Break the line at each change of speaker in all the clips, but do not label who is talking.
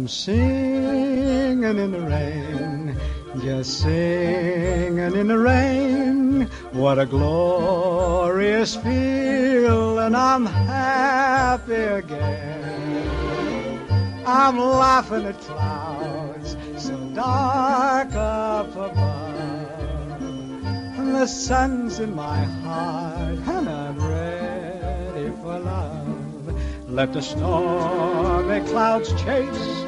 I'm singing in the rain, just singing in the rain. What a glorious feeling, I'm happy again. I'm laughing at clouds so dark up above, and the sun's in my heart, and I'm ready for love. Let the stormy clouds chase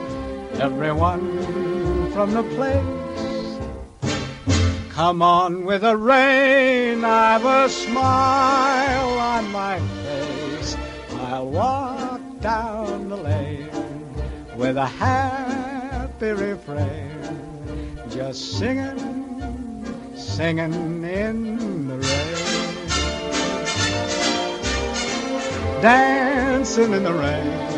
everyone from the place. Come on with the rain, I've a smile on my face. I'll walk down the lane with a happy refrain, just singing, singing in the rain, dancing in the rain.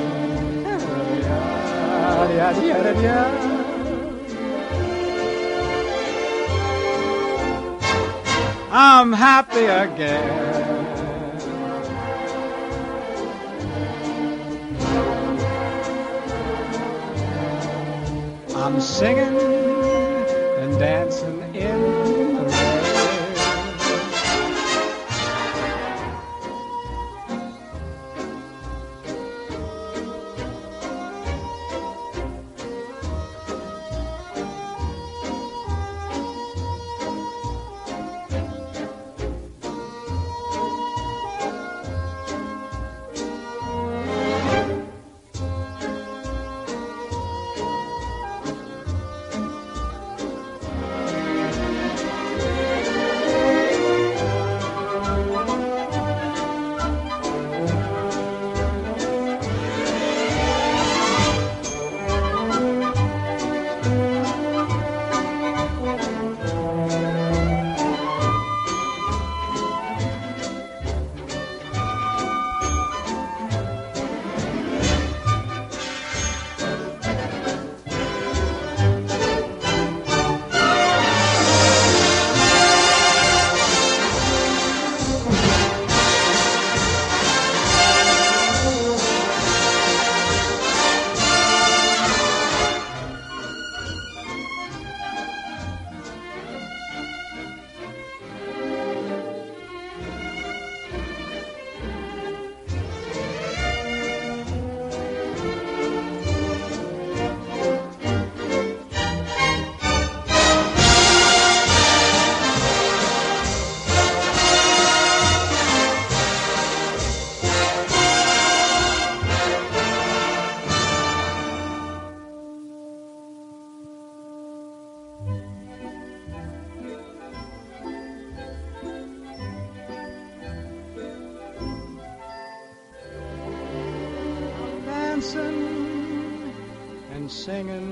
I'm happy again. I'm singing and dancing in the rain. Dancing and singing